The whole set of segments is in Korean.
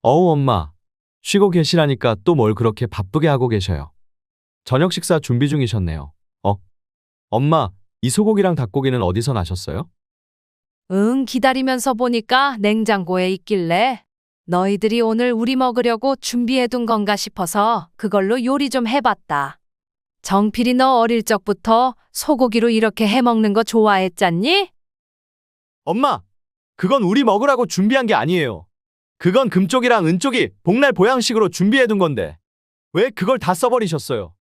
어우, 엄마. 쉬고 계시라니까 또 뭘 그렇게 바쁘게 하고 계셔요. 저녁 식사 준비 중이셨네요. 엄마, 이 소고기랑 닭고기는 어디서 나셨어요? 응, 기다리면서 보니까 냉장고에 있길래 너희들이 오늘 우리 먹으려고 준비해둔 건가 싶어서 그걸로 요리 좀 해봤다. 정필이 너 어릴 적부터 소고기로 이렇게 해먹는 거 좋아했잖니? 엄마, 그건 우리 먹으라고 준비한 게 아니에요. 그건 금쪽이랑 은쪽이 복날 보양식으로 준비해둔 건데. 왜 그걸 다 써버리셨어요?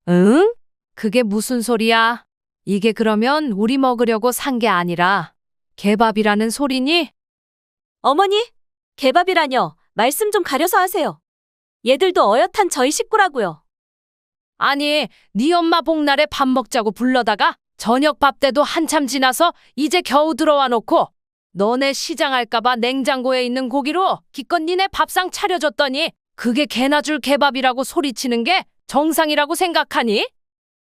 응? 그게 무슨 소리야? 이게 그러면 우리 먹으려고 산 게 아니라 개밥이라는 소리니? 어머니, 개밥이라뇨. 말씀 좀 가려서 하세요. 얘들도 어엿한 저희 식구라고요. 아니, 네 엄마 복날에 밥 먹자고 불러다가 저녁 밥 때도 한참 지나서 이제 겨우 들어와 놓고 너네 시장할까봐 냉장고에 있는 고기로 기껏 니네 밥상 차려줬더니 그게 개나 줄 개밥이라고 소리치는 게 정상이라고 생각하니?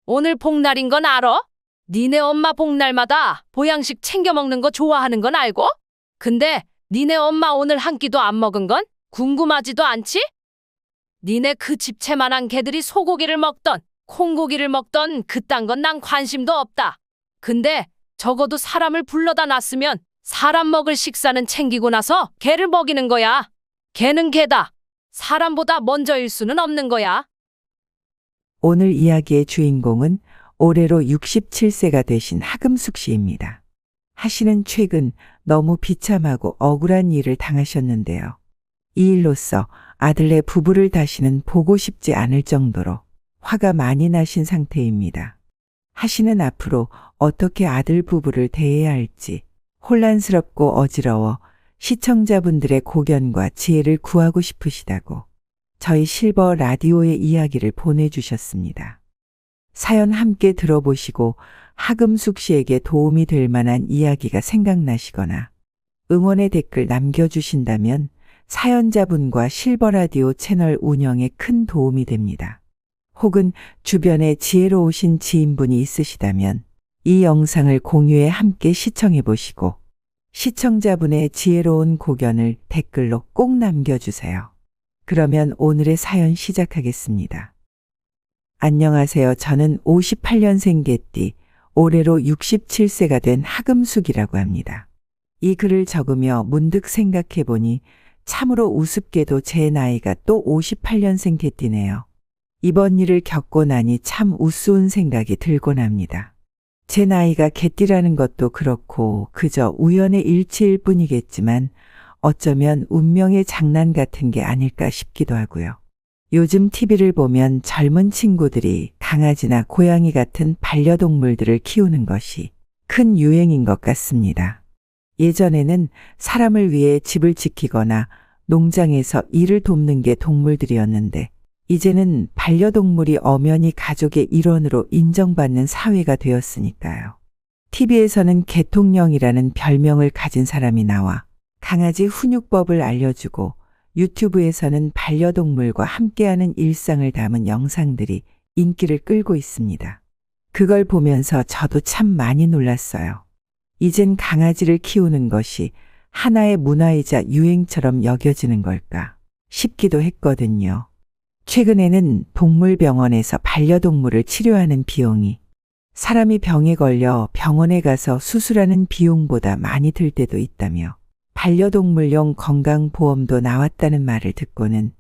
오늘 복날인 건 알아? 니네 엄마 복날마다 보양식 챙겨 먹는 거 좋아하는 건 알고? 근데 니네 엄마 오늘 한 끼도 안 먹은 건 궁금하지도 않지? 니네 그 집채만한 개들이 소고기를 먹던 콩고기를 먹던 그딴 건 난 관심도 없다. 근데 적어도 사람을 불러다 놨으면 사람 먹을 식사는 챙기고 나서 개를 먹이는 거야. 개는 개다. 사람보다 먼저일 수는 없는 거야. 오늘 이야기의 주인공은 올해로 67세가 되신 하금숙 씨입니다. 하 씨는 최근 너무 비참하고 억울한 일을 당하셨는데요. 이 일로써 아들네 부부를 다시는 보고 싶지 않을 정도로 화가 많이 나신 상태입니다. 하 씨는 앞으로 어떻게 아들 부부를 대해야 할지 혼란스럽고 어지러워 시청자분들의 고견과 지혜를 구하고 싶으시다고 저희 실버 라디오의 이야기를 보내주셨습니다. 사연 함께 들어보시고 하금숙 씨에게 도움이 될 만한 이야기가 생각나시거나 응원의 댓글 남겨주신다면 사연자분과 실버 라디오 채널 운영에 큰 도움이 됩니다. 혹은 주변에 지혜로우신 지인분이 있으시다면 이 영상을 공유해 함께 시청해 보시고 시청자분의 지혜로운 고견을 댓글로 꼭 남겨주세요. 그러면 오늘의 사연 시작하겠습니다. 안녕하세요. 저는 58년생 개띠, 올해로 67세가 된 하금숙이라고 합니다. 이 글을 적으며 문득 생각해 보니 참으로 우습게도 제 나이가 또 58년생 개띠네요. 이번 일을 겪고 나니 참 우스운 생각이 들곤 합니다. 제 나이가 개띠라는 것도 그렇고 그저 우연의 일치일 뿐이겠지만 어쩌면 운명의 장난 같은 게 아닐까 싶기도 하고요. 요즘 TV를 보면 젊은 친구들이 강아지나 고양이 같은 반려동물들을 키우는 것이 큰 유행인 것 같습니다. 예전에는 사람을 위해 집을 지키거나 농장에서 일을 돕는 게 동물들이었는데 이제는 반려동물이 엄연히 가족의 일원으로 인정받는 사회가 되었으니까요. TV에서는 개통령이라는 별명을 가진 사람이 나와 강아지 훈육법을 알려주고 유튜브에서는 반려동물과 함께하는 일상을 담은 영상들이 인기를 끌고 있습니다. 그걸 보면서 저도 참 많이 놀랐어요. 이젠 강아지를 키우는 것이 하나의 문화이자 유행처럼 여겨지는 걸까 싶기도 했거든요. 최근에는 동물병원에서 반려동물을 치료하는 비용이 사람이 병에 걸려 병원에 가서 수술하는 비용보다 많이 들 때도 있다며 반려동물용 건강보험도 나왔다는 말을 듣고는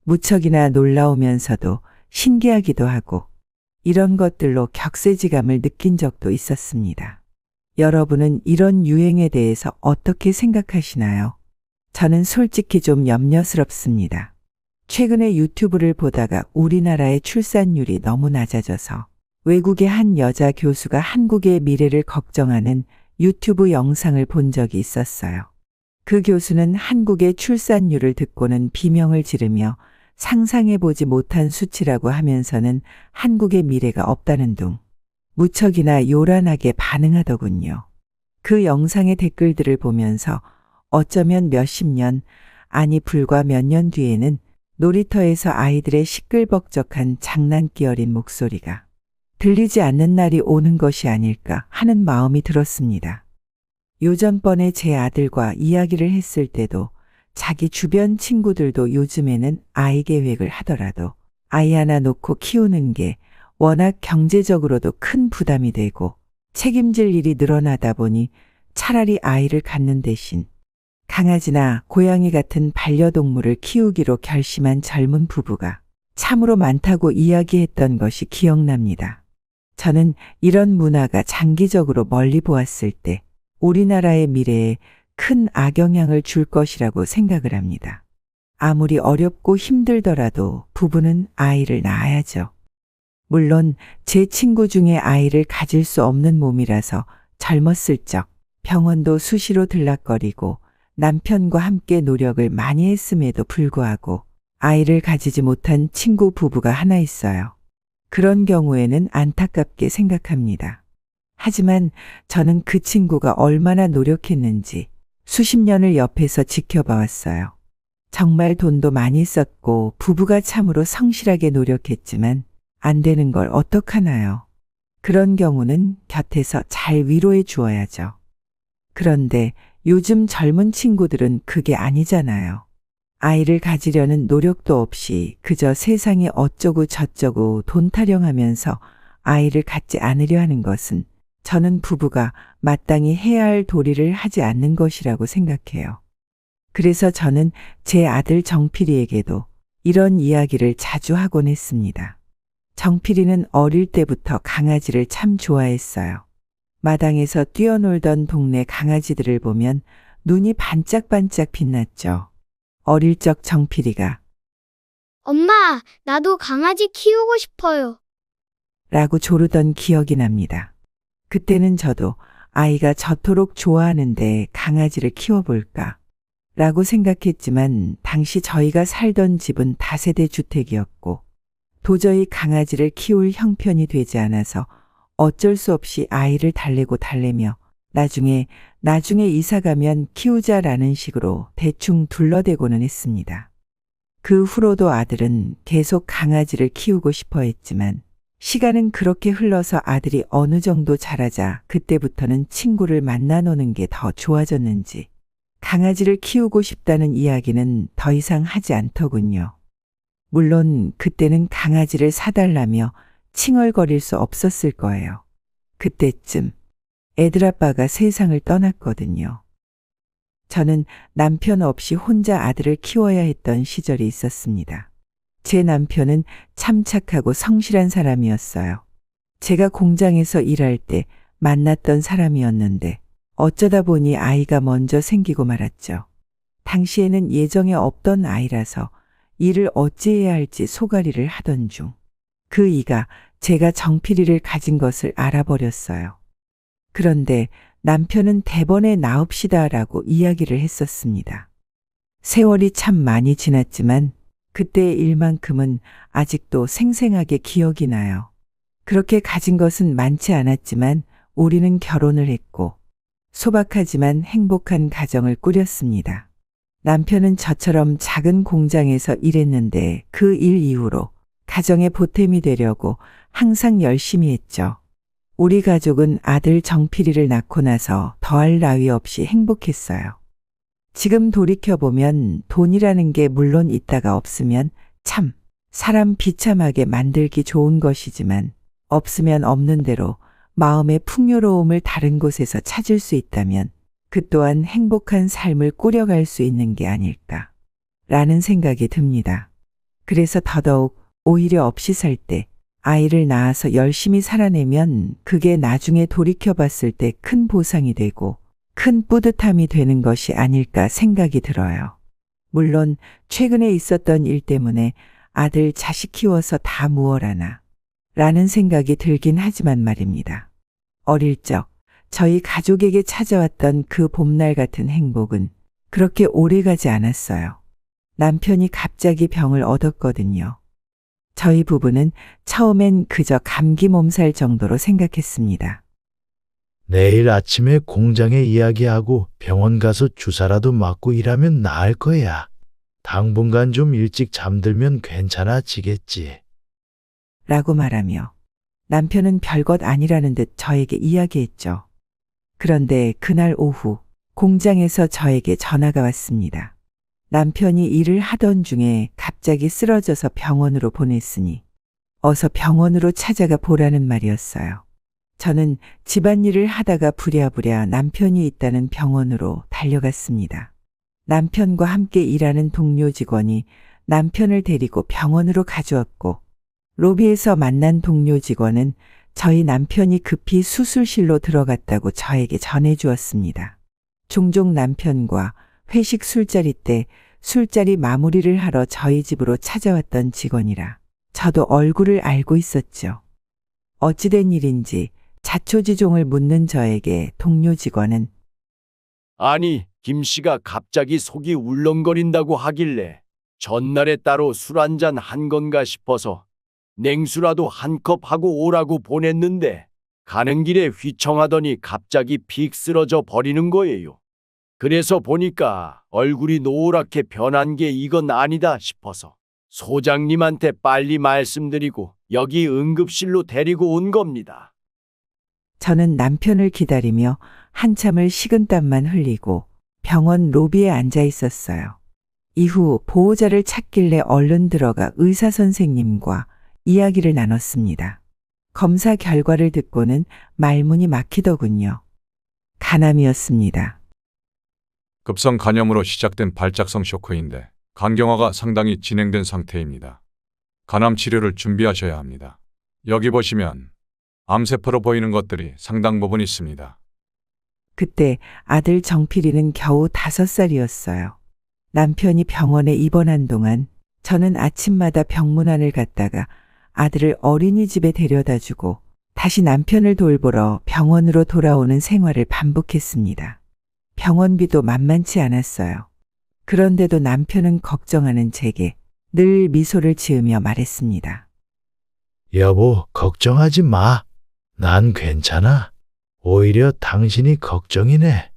무척이나 놀라우면서도 신기하기도 하고 이런 것들로 격세지감을 느낀 적도 있었습니다. 여러분은 이런 유행에 대해서 어떻게 생각하시나요? 저는 솔직히 좀 염려스럽습니다. 최근에 유튜브를 보다가 우리나라의 출산율이 너무 낮아져서 외국의 한 여자 교수가 한국의 미래를 걱정하는 유튜브 영상을 본 적이 있었어요. 그 교수는 한국의 출산율을 듣고는 비명을 지르며 상상해보지 못한 수치라고 하면서는 한국의 미래가 없다는 둥 무척이나 요란하게 반응하더군요. 그 영상의 댓글들을 보면서 어쩌면 몇십 년, 아니 불과 몇 년 뒤에는 놀이터에서 아이들의 시끌벅적한 장난기 어린 목소리가 들리지 않는 날이 오는 것이 아닐까 하는 마음이 들었습니다. 요전번에 제 아들과 이야기를 했을 때도 자기 주변 친구들도 요즘에는 아이 계획을 하더라도 아이 하나 놓고 키우는 게 워낙 경제적으로도 큰 부담이 되고 책임질 일이 늘어나다 보니 차라리 아이를 갖는 대신 강아지나 고양이 같은 반려동물을 키우기로 결심한 젊은 부부가 참으로 많다고 이야기했던 것이 기억납니다. 저는 이런 문화가 장기적으로 멀리 보았을 때 우리나라의 미래에 큰 악영향을 줄 것이라고 생각을 합니다. 아무리 어렵고 힘들더라도 부부는 아이를 낳아야죠. 물론 제 친구 중에 아이를 가질 수 없는 몸이라서 젊었을 적 병원도 수시로 들락거리고 남편과 함께 노력을 많이 했음에도 불구하고 아이를 가지지 못한 친구 부부가 하나 있어요. 그런 경우에는 안타깝게 생각합니다. 하지만 저는 그 친구가 얼마나 노력했는지 수십 년을 옆에서 지켜봐 왔어요. 정말 돈도 많이 썼고 부부가 참으로 성실하게 노력했지만 안 되는 걸 어떡하나요? 그런 경우는 곁에서 잘 위로해 주어야죠. 그런데 요즘 젊은 친구들은 그게 아니잖아요. 아이를 가지려는 노력도 없이 그저 세상에 어쩌고 저쩌고 돈 타령하면서 아이를 갖지 않으려 하는 것은 저는 부부가 마땅히 해야 할 도리를 하지 않는 것이라고 생각해요. 그래서 저는 제 아들 정필이에게도 이런 이야기를 자주 하곤 했습니다. 정필이는 어릴 때부터 강아지를 참 좋아했어요. 마당에서 뛰어놀던 동네 강아지들을 보면 눈이 반짝반짝 빛났죠. 어릴 적 정필이가 엄마, 나도 강아지 키우고 싶어요. 라고 조르던 기억이 납니다. 그때는 저도 아이가 저토록 좋아하는데 강아지를 키워볼까 라고 생각했지만 당시 저희가 살던 집은 다세대 주택이었고 도저히 강아지를 키울 형편이 되지 않아서 어쩔 수 없이 아이를 달래며 나중에 이사 가면 키우자라는 식으로 대충 둘러대고는 했습니다. 그 후로도 아들은 계속 강아지를 키우고 싶어 했지만 시간은 그렇게 흘러서 아들이 어느 정도 자라자 그때부터는 친구를 만나 노는 게 더 좋아졌는지 강아지를 키우고 싶다는 이야기는 더 이상 하지 않더군요. 물론 그때는 강아지를 사달라며 칭얼거릴 수 없었을 거예요. 그때쯤 애들 아빠가 세상을 떠났거든요. 저는 남편 없이 혼자 아들을 키워야 했던 시절이 있었습니다. 제 남편은 참 착하고 성실한 사람이었어요. 제가 공장에서 일할 때 만났던 사람이었는데 어쩌다 보니 아이가 먼저 생기고 말았죠. 당시에는 예정에 없던 아이라서 일을 어찌해야 할지 소가리를 하던 중 그 이가 제가 정필이를 가진 것을 알아버렸어요. 그런데 남편은 대번에 나옵시다라고 이야기를 했었습니다. 세월이 참 많이 지났지만 그때의 일만큼은 아직도 생생하게 기억이 나요. 그렇게 가진 것은 많지 않았지만 우리는 결혼을 했고 소박하지만 행복한 가정을 꾸렸습니다. 남편은 저처럼 작은 공장에서 일했는데 그 일 이후로 가정의 보탬이 되려고 항상 열심히 했죠. 우리 가족은 아들 정필이를 낳고 나서 더할 나위 없이 행복했어요. 지금 돌이켜보면 돈이라는 게 물론 있다가 없으면 참 사람 비참하게 만들기 좋은 것이지만 없으면 없는 대로 마음의 풍요로움을 다른 곳에서 찾을 수 있다면 그 또한 행복한 삶을 꾸려갈 수 있는 게 아닐까 라는 생각이 듭니다. 그래서 더더욱 오히려 없이 살 때 아이를 낳아서 열심히 살아내면 그게 나중에 돌이켜봤을 때 큰 보상이 되고 큰 뿌듯함이 되는 것이 아닐까 생각이 들어요. 물론 최근에 있었던 일 때문에 아들 자식 키워서 다 무얼하나 라는 생각이 들긴 하지만 말입니다. 어릴 적 저희 가족에게 찾아왔던 그 봄날 같은 행복은 그렇게 오래가지 않았어요. 남편이 갑자기 병을 얻었거든요. 저희 부부는 처음엔 그저 감기 몸살 정도로 생각했습니다. 내일 아침에 공장에 이야기하고 병원 가서 주사라도 맞고 일하면 나을 거야. 당분간 좀 일찍 잠들면 괜찮아지겠지. 라고 말하며 남편은 별것 아니라는 듯 저에게 이야기했죠. 그런데 그날 오후 공장에서 저에게 전화가 왔습니다. 남편이 일을 하던 중에 갑자기 쓰러져서 병원으로 보냈으니 어서 병원으로 찾아가 보라는 말이었어요. 저는 집안일을 하다가 부랴부랴 남편이 있다는 병원으로 달려갔습니다. 남편과 함께 일하는 동료 직원이 남편을 데리고 병원으로 가주었고, 로비에서 만난 동료 직원은 저희 남편이 급히 수술실로 들어갔다고 저에게 전해주었습니다. 종종 남편과 회식 술자리 때 술자리 마무리를 하러 저희 집으로 찾아왔던 직원이라 저도 얼굴을 알고 있었죠. 어찌된 일인지 자초지종을 묻는 저에게 동료 직원은 아니, 김 씨가 갑자기 속이 울렁거린다고 하길래 전날에 따로 술 한잔 한 건가 싶어서 냉수라도 한 컵 하고 오라고 보냈는데 가는 길에 휘청하더니 갑자기 픽 쓰러져 버리는 거예요. 그래서 보니까 얼굴이 노랗게 변한 게 이건 아니다 싶어서 소장님한테 빨리 말씀드리고 여기 응급실로 데리고 온 겁니다. 저는 남편을 기다리며 한참을 식은땀만 흘리고 병원 로비에 앉아 있었어요. 이후 보호자를 찾길래 얼른 들어가 의사 선생님과 이야기를 나눴습니다. 검사 결과를 듣고는 말문이 막히더군요. 간암이었습니다. 급성 간염으로 시작된 발작성 쇼크인데 간경화가 상당히 진행된 상태입니다. 간암 치료를 준비하셔야 합니다. 여기 보시면 암세포로 보이는 것들이 상당 부분 있습니다. 그때 아들 정필이는 겨우 5살이었어요. 남편이 병원에 입원한 동안 저는 아침마다 병문안을 갔다가 아들을 어린이집에 데려다주고 다시 남편을 돌보러 병원으로 돌아오는 생활을 반복했습니다. 병원비도 만만치 않았어요. 그런데도 남편은 걱정하는 제게 늘 미소를 지으며 말했습니다. 여보, 걱정하지 마. 난 괜찮아. 오히려 당신이 걱정이네.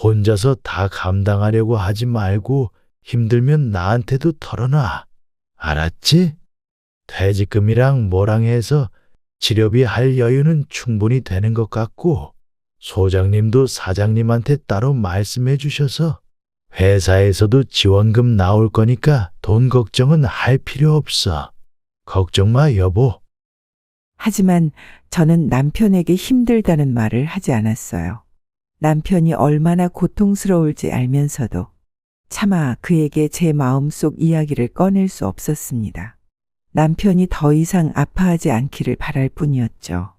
혼자서 다 감당하려고 하지 말고 힘들면 나한테도 털어놔. 알았지? 퇴직금이랑 뭐랑 해서 치료비 할 여유는 충분히 되는 것 같고, 소장님도 사장님한테 따로 말씀해 주셔서 회사에서도 지원금 나올 거니까 돈 걱정은 할 필요 없어. 걱정 마, 여보. 하지만 저는 남편에게 힘들다는 말을 하지 않았어요. 남편이 얼마나 고통스러울지 알면서도 차마 그에게 제 마음속 이야기를 꺼낼 수 없었습니다. 남편이 더 이상 아파하지 않기를 바랄 뿐이었죠.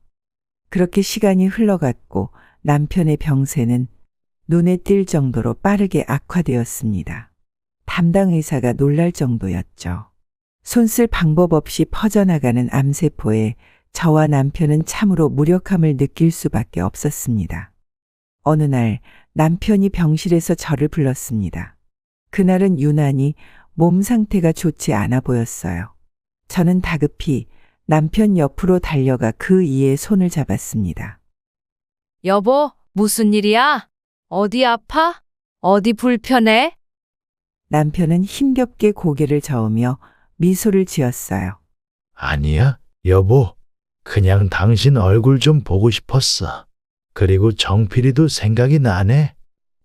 그렇게 시간이 흘러갔고 남편의 병세는 눈에 띌 정도로 빠르게 악화되었습니다. 담당 의사가 놀랄 정도였죠. 손쓸 방법 없이 퍼져나가는 암세포에 저와 남편은 참으로 무력함을 느낄 수밖에 없었습니다. 어느 날 남편이 병실에서 저를 불렀습니다. 그날은 유난히 몸 상태가 좋지 않아 보였어요. 저는 다급히 남편 옆으로 달려가 그 이의 손을 잡았습니다. 여보, 무슨 일이야? 어디 아파? 어디 불편해? 남편은 힘겹게 고개를 저으며 미소를 지었어요. 아니야, 여보. 그냥 당신 얼굴 좀 보고 싶었어. 그리고 정필이도 생각이 나네.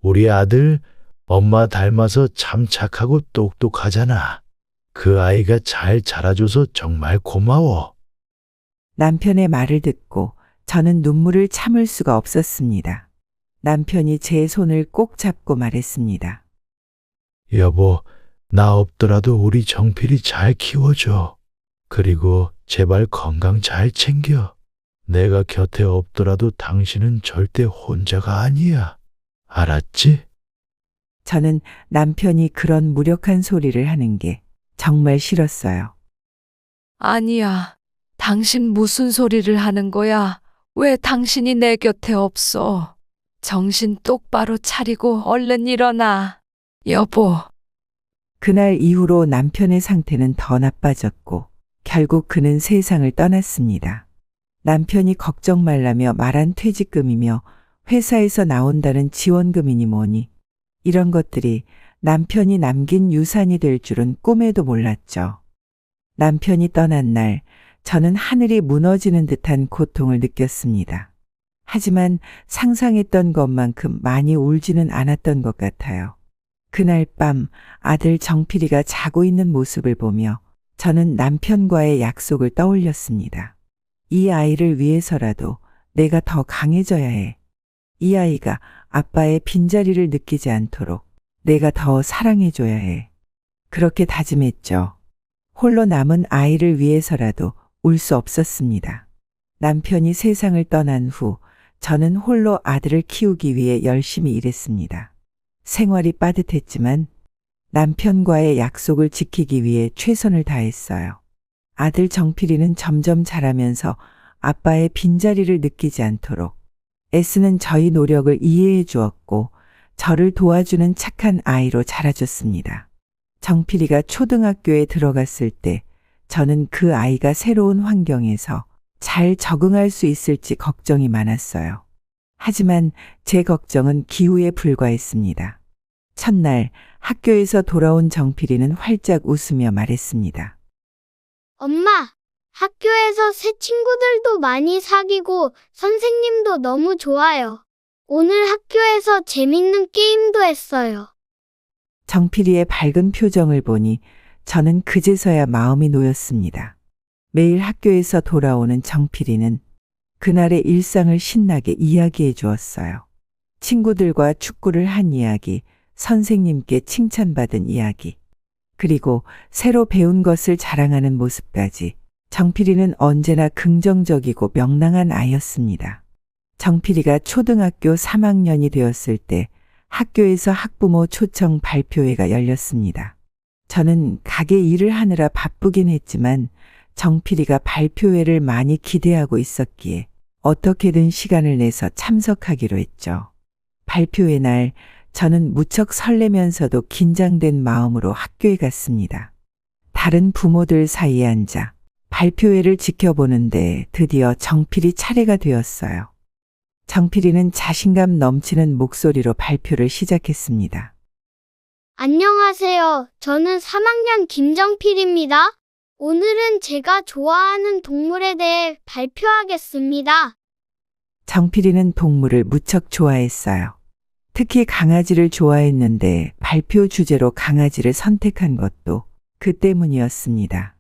우리 아들 엄마 닮아서 참 착하고 똑똑하잖아. 그 아이가 잘 자라줘서 정말 고마워. 남편의 말을 듣고 저는 눈물을 참을 수가 없었습니다. 남편이 제 손을 꼭 잡고 말했습니다. 여보, 나 없더라도 우리 정필이 잘 키워줘. 그리고 제발 건강 잘 챙겨. 내가 곁에 없더라도 당신은 절대 혼자가 아니야. 알았지? 저는 남편이 그런 무력한 소리를 하는 게 정말 싫었어요. 아니야. 당신 무슨 소리를 하는 거야? 왜 당신이 내 곁에 없어? 정신 똑바로 차리고 얼른 일어나. 여보. 그날 이후로 남편의 상태는 더 나빠졌고 결국 그는 세상을 떠났습니다. 남편이 걱정 말라며 말한 퇴직금이며 회사에서 나온다는 지원금이니 뭐니 이런 것들이 남편이 남긴 유산이 될 줄은 꿈에도 몰랐죠. 남편이 떠난 날 저는 하늘이 무너지는 듯한 고통을 느꼈습니다. 하지만 상상했던 것만큼 많이 울지는 않았던 것 같아요. 그날 밤 아들 정필이가 자고 있는 모습을 보며 저는 남편과의 약속을 떠올렸습니다. 이 아이를 위해서라도 내가 더 강해져야 해. 이 아이가 아빠의 빈자리를 느끼지 않도록 내가 더 사랑해줘야 해. 그렇게 다짐했죠. 홀로 남은 아이를 위해서라도 울 수 없었습니다. 남편이 세상을 떠난 후 저는 홀로 아들을 키우기 위해 열심히 일했습니다. 생활이 빠듯했지만 남편과의 약속을 지키기 위해 최선을 다했어요. 아들 정필이는 점점 자라면서 아빠의 빈자리를 느끼지 않도록 애쓰는 저희 노력을 이해해 주었고 저를 도와주는 착한 아이로 자라줬습니다. 정필이가 초등학교에 들어갔을 때 저는 그 아이가 새로운 환경에서 잘 적응할 수 있을지 걱정이 많았어요. 하지만 제 걱정은 기우에 불과했습니다. 첫날 학교에서 돌아온 정필이는 활짝 웃으며 말했습니다. 엄마, 학교에서 새 친구들도 많이 사귀고 선생님도 너무 좋아요. 오늘 학교에서 재밌는 게임도 했어요. 정필이의 밝은 표정을 보니 저는 그제서야 마음이 놓였습니다. 매일 학교에서 돌아오는 정필이는 그날의 일상을 신나게 이야기해 주었어요. 친구들과 축구를 한 이야기, 선생님께 칭찬받은 이야기, 그리고 새로 배운 것을 자랑하는 모습까지. 정필이는 언제나 긍정적이고 명랑한 아이였습니다. 정필이가 초등학교 3학년이 되었을 때 학교에서 학부모 초청 발표회가 열렸습니다. 저는 가게 일을 하느라 바쁘긴 했지만 정필이가 발표회를 많이 기대하고 있었기에 어떻게든 시간을 내서 참석하기로 했죠. 발표회 날 저는 무척 설레면서도 긴장된 마음으로 학교에 갔습니다. 다른 부모들 사이에 앉아 발표회를 지켜보는데 드디어 정필이 차례가 되었어요. 정필이는 자신감 넘치는 목소리로 발표를 시작했습니다. 안녕하세요. 저는 3학년 김정필입니다. 오늘은 제가 좋아하는 동물에 대해 발표하겠습니다. 정필이는 동물을 무척 좋아했어요. 특히 강아지를 좋아했는데 발표 주제로 강아지를 선택한 것도 그 때문이었습니다.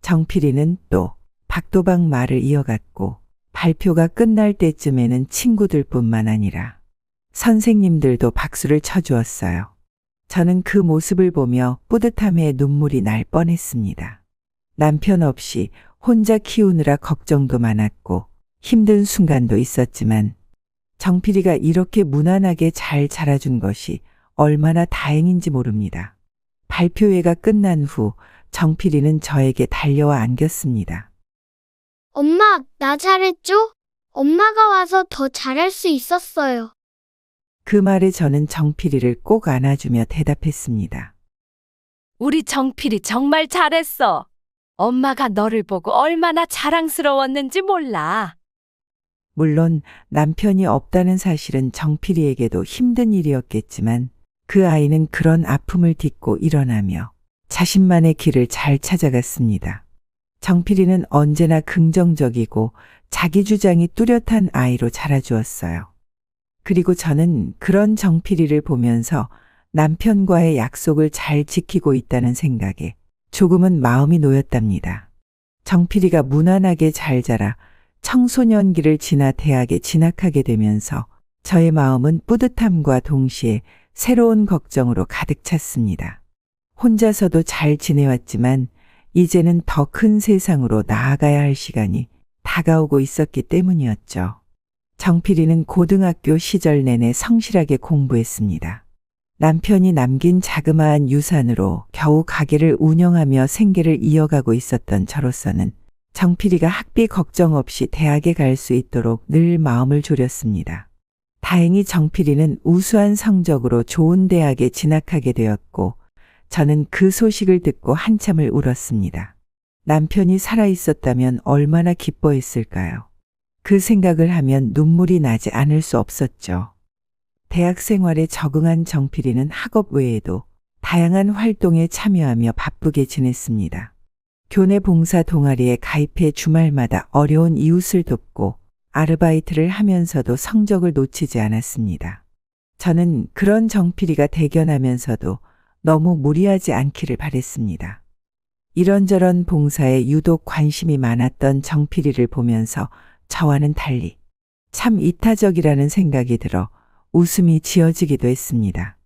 정필이는 또 박도박 말을 이어갔고 발표가 끝날 때쯤에는 친구들뿐만 아니라 선생님들도 박수를 쳐주었어요. 저는 그 모습을 보며 뿌듯함에 눈물이 날 뻔했습니다. 남편 없이 혼자 키우느라 걱정도 많았고 힘든 순간도 있었지만 정필이가 이렇게 무난하게 잘 자라준 것이 얼마나 다행인지 모릅니다. 발표회가 끝난 후 정필이는 저에게 달려와 안겼습니다. 엄마, 나 잘했죠? 엄마가 와서 더 잘할 수 있었어요. 그 말에 저는 정필이를 꼭 안아주며 대답했습니다. 우리 정필이 정말 잘했어. 엄마가 너를 보고 얼마나 자랑스러웠는지 몰라. 물론 남편이 없다는 사실은 정필이에게도 힘든 일이었겠지만 그 아이는 그런 아픔을 딛고 일어나며 자신만의 길을 잘 찾아갔습니다. 정필이는 언제나 긍정적이고 자기 주장이 뚜렷한 아이로 자라주었어요. 그리고 저는 그런 정필이를 보면서 남편과의 약속을 잘 지키고 있다는 생각에 조금은 마음이 놓였답니다. 정필이가 무난하게 잘 자라 청소년기를 지나 대학에 진학하게 되면서 저의 마음은 뿌듯함과 동시에 새로운 걱정으로 가득 찼습니다. 혼자서도 잘 지내왔지만 이제는 더 큰 세상으로 나아가야 할 시간이 다가오고 있었기 때문이었죠. 정필이는 고등학교 시절 내내 성실하게 공부했습니다. 남편이 남긴 자그마한 유산으로 겨우 가게를 운영하며 생계를 이어가고 있었던 저로서는 정필이가 학비 걱정 없이 대학에 갈 수 있도록 늘 마음을 졸였습니다. 다행히 정필이는 우수한 성적으로 좋은 대학에 진학하게 되었고 저는 그 소식을 듣고 한참을 울었습니다. 남편이 살아있었다면 얼마나 기뻐했을까요? 그 생각을 하면 눈물이 나지 않을 수 없었죠. 대학 생활에 적응한 정필이는 학업 외에도 다양한 활동에 참여하며 바쁘게 지냈습니다. 교내 봉사 동아리에 가입해 주말마다 어려운 이웃을 돕고 아르바이트를 하면서도 성적을 놓치지 않았습니다. 저는 그런 정필이가 대견하면서도 너무 무리하지 않기를 바랬습니다. 이런저런 봉사에 유독 관심이 많았던 정필이를 보면서 저와는 달리 참 이타적이라는 생각이 들어 웃음이 지어지기도 했습니다.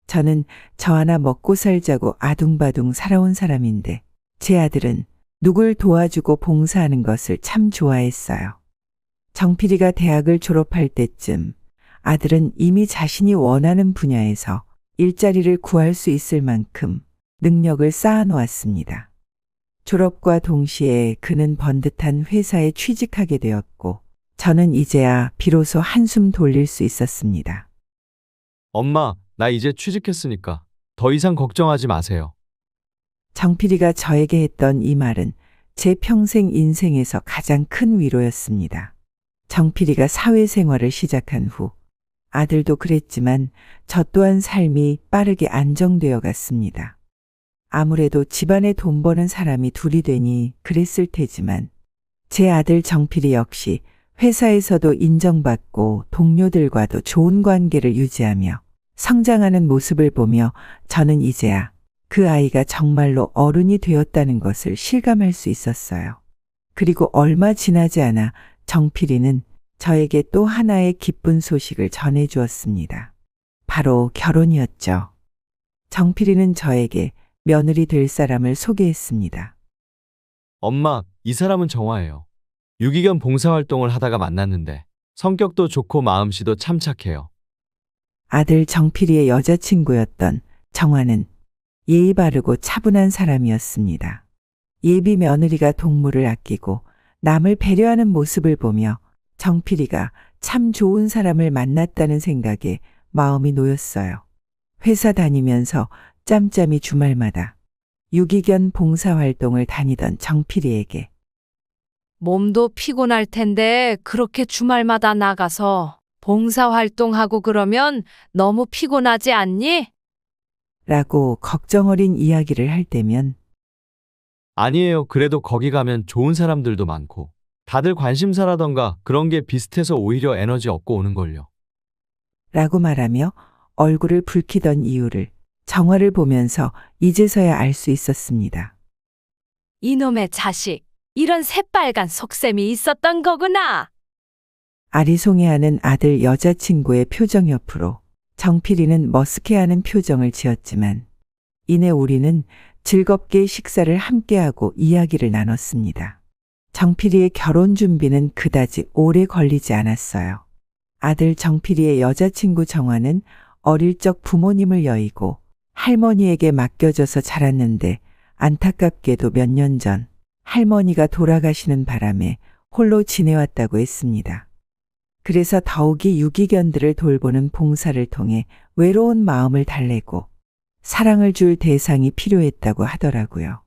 저는 저 하나 먹고 살자고 아둥바둥 살아온 사람인데 제 아들은 누굴 도와주고 봉사하는 것을 참 좋아했어요. 정필이가 대학을 졸업할 때쯤 아들은 이미 자신이 원하는 분야에서 일자리를 구할 수 있을 만큼 능력을 쌓아놓았습니다. 졸업과 동시에 그는 번듯한 회사에 취직하게 되었고 저는 이제야 비로소 한숨 돌릴 수 있었습니다. 엄마, 나 이제 취직했으니까 더 이상 걱정하지 마세요. 정필이가 저에게 했던 이 말은 제 평생 인생에서 가장 큰 위로였습니다. 정필이가 사회생활을 시작한 후 아들도 그랬지만 저 또한 삶이 빠르게 안정되어 갔습니다. 아무래도 집안에 돈 버는 사람이 둘이 되니 그랬을 테지만 제 아들 정필이 역시 회사에서도 인정받고 동료들과도 좋은 관계를 유지하며 성장하는 모습을 보며 저는 이제야 그 아이가 정말로 어른이 되었다는 것을 실감할 수 있었어요. 그리고 얼마 지나지 않아 정필이는 저에게 또 하나의 기쁜 소식을 전해주었습니다. 바로 결혼이었죠. 정필이는 저에게 며느리 될 사람을 소개했습니다. 엄마, 이 사람은 정화예요. 유기견 봉사활동을 하다가 만났는데 성격도 좋고 마음씨도 참 착해요. 아들 정필이의 여자친구였던 정화는 예의 바르고 차분한 사람이었습니다. 예비 며느리가 동물을 아끼고 남을 배려하는 모습을 보며 정필이가 참 좋은 사람을 만났다는 생각에 마음이 놓였어요. 회사 다니면서 짬짬이 주말마다 유기견 봉사활동을 다니던 정필이에게 몸도 피곤할 텐데 그렇게 주말마다 나가서 봉사활동하고 그러면 너무 피곤하지 않니? 라고 걱정 어린 이야기를 할 때면 아니에요. 그래도 거기 가면 좋은 사람들도 많고 다들 관심사라던가 그런 게 비슷해서 오히려 에너지 얻고 오는걸요. 라고 말하며 얼굴을 붉히던 이유를 정화를 보면서 이제서야 알 수 있었습니다. 이놈의 자식, 이런 새빨간 속셈이 있었던 거구나. 아리송해하는 아들 여자친구의 표정 옆으로 정필이는 머쓱해하는 표정을 지었지만 이내 우리는 즐겁게 식사를 함께하고 이야기를 나눴습니다. 정필이의 결혼 준비는 그다지 오래 걸리지 않았어요. 아들 정필이의 여자친구 정화는 어릴 적 부모님을 여의고 할머니에게 맡겨져서 자랐는데 안타깝게도 몇 년 전 할머니가 돌아가시는 바람에 홀로 지내왔다고 했습니다. 그래서 더욱이 유기견들을 돌보는 봉사를 통해 외로운 마음을 달래고 사랑을 줄 대상이 필요했다고 하더라고요.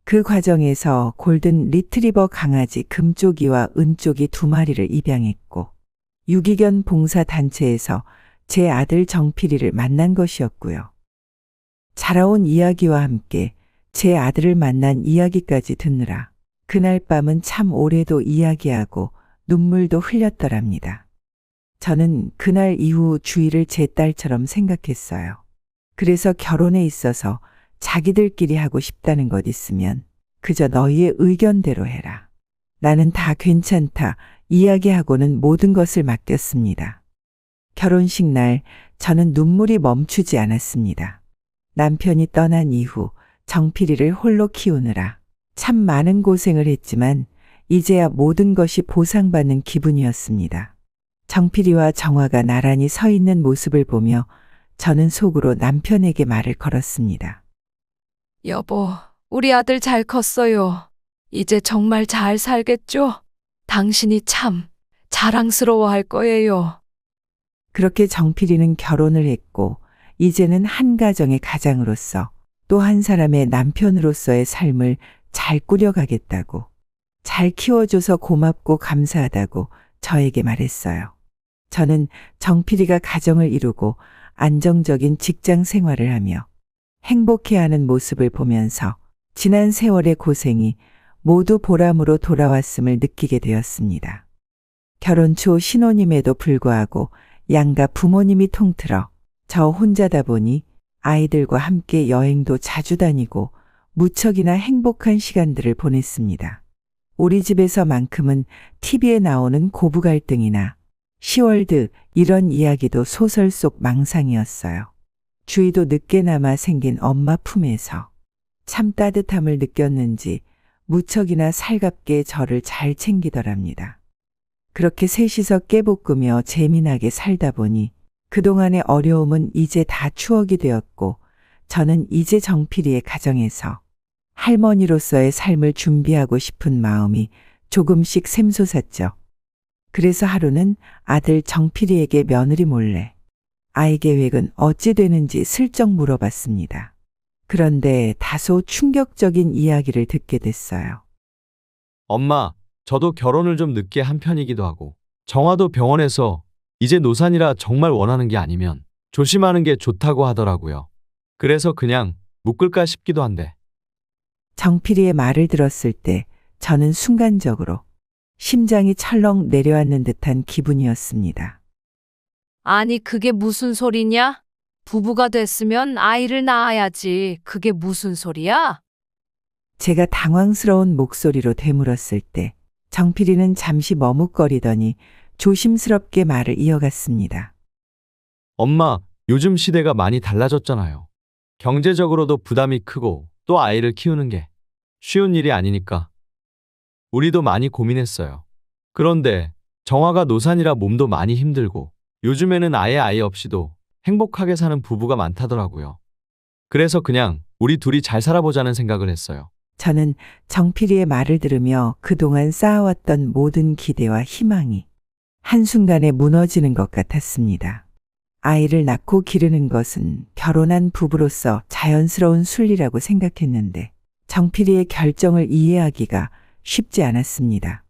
그 과정에서 골든 리트리버 강아지 금쪽이와 은쪽이 2마리를 입양했고 유기견 봉사 단체에서 제 아들 정필이를 만난 것이었고요. 자라온 이야기와 함께 제 아들을 만난 이야기까지 듣느라 그날 밤은 참 오래도 이야기하고 눈물도 흘렸더랍니다. 저는 그날 이후 주희를 제 딸처럼 생각했어요. 그래서 결혼에 있어서 자기들끼리 하고 싶다는 것 있으면 그저 너희의 의견대로 해라. 나는 다 괜찮다. 이야기하고는 모든 것을 맡겼습니다. 결혼식 날 저는 눈물이 멈추지 않았습니다. 남편이 떠난 이후 정필이를 홀로 키우느라 참 많은 고생을 했지만 이제야 모든 것이 보상받는 기분이었습니다. 정필이와 정화가 나란히 서 있는 모습을 보며 저는 속으로 남편에게 말을 걸었습니다. 여보, 우리 아들 잘 컸어요. 이제 정말 잘 살겠죠? 당신이 참 자랑스러워할 거예요. 그렇게 정필이는 결혼을 했고 이제는 한 가정의 가장으로서 또 한 사람의 남편으로서의 삶을 잘 꾸려가겠다고, 잘 키워줘서 고맙고 감사하다고 저에게 말했어요. 저는 정필이가 가정을 이루고 안정적인 직장 생활을 하며 행복해하는 모습을 보면서 지난 세월의 고생이 모두 보람으로 돌아왔음을 느끼게 되었습니다. 결혼 초 신혼임에도 불구하고 양가 부모님이 통틀어 저 혼자다 보니 아이들과 함께 여행도 자주 다니고 무척이나 행복한 시간들을 보냈습니다. 우리 집에서만큼은 TV에 나오는 고부 갈등이나 시월드 이런 이야기도 소설 속 망상이었어요. 주희도 늦게나마 생긴 엄마 품에서 참 따뜻함을 느꼈는지 무척이나 살갑게 저를 잘 챙기더랍니다. 그렇게 셋이서 깨볶으며 재미나게 살다 보니 그동안의 어려움은 이제 다 추억이 되었고 저는 이제 정필이의 가정에서 할머니로서의 삶을 준비하고 싶은 마음이 조금씩 샘솟았죠. 그래서 하루는 아들 정필이에게 며느리 몰래 아이 계획은 어찌 되는지 슬쩍 물어봤습니다. 그런데 다소 충격적인 이야기를 듣게 됐어요. 엄마, 저도 결혼을 좀 늦게 한 편이기도 하고, 정화도 병원에서 이제 노산이라 정말 원하는 게 아니면 조심하는 게 좋다고 하더라고요. 그래서 그냥 묶을까 싶기도 한데. 정필이의 말을 들었을 때 저는 순간적으로 심장이 철렁 내려앉는 듯한 기분이었습니다. 아니, 그게 무슨 소리냐? 부부가 됐으면 아이를 낳아야지. 그게 무슨 소리야? 제가 당황스러운 목소리로 되물었을 때 정필이는 잠시 머뭇거리더니 조심스럽게 말을 이어갔습니다. 엄마, 요즘 시대가 많이 달라졌잖아요. 경제적으로도 부담이 크고 또 아이를 키우는 게 쉬운 일이 아니니까. 우리도 많이 고민했어요. 그런데 정화가 노산이라 몸도 많이 힘들고 요즘에는 아예 아이 없이도 행복하게 사는 부부가 많다더라고요. 그래서 그냥 우리 둘이 잘 살아보자는 생각을 했어요. 저는 정필이의 말을 들으며 그동안 쌓아왔던 모든 기대와 희망이 한순간에 무너지는 것 같았습니다. 아이를 낳고 기르는 것은 결혼한 부부로서 자연스러운 순리라고 생각했는데 정필이의 결정을 이해하기가 쉽지 않았습니다.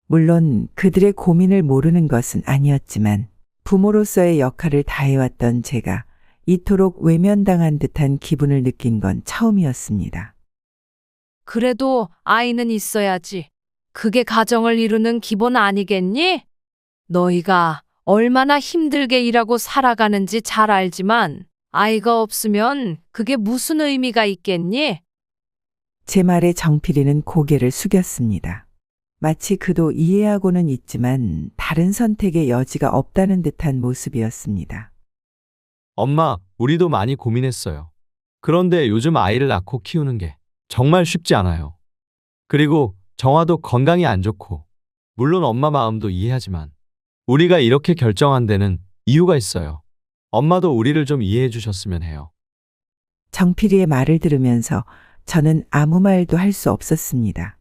물론 그들의 고민을 모르는 것은 아니었지만 부모로서의 역할을 다해왔던 제가 이토록 외면당한 듯한 기분을 느낀 건 처음이었습니다. 그래도 아이는 있어야지. 그게 가정을 이루는 기본 아니겠니? 너희가 얼마나 힘들게 일하고 살아가는지 잘 알지만 아이가 없으면 그게 무슨 의미가 있겠니? 제 말에 정필이는 고개를 숙였습니다. 마치 그도 이해하고는 있지만 다른 선택의 여지가 없다는 듯한 모습이었습니다. 엄마, 우리도 많이 고민했어요. 그런데 요즘 아이를 낳고 키우는 게 정말 쉽지 않아요. 그리고 정화도 건강이 안 좋고, 물론 엄마 마음도 이해하지만 우리가 이렇게 결정한 데는 이유가 있어요. 엄마도 우리를 좀 이해해 주셨으면 해요. 정필이의 말을 들으면서 저는 아무 말도 할 수 없었습니다.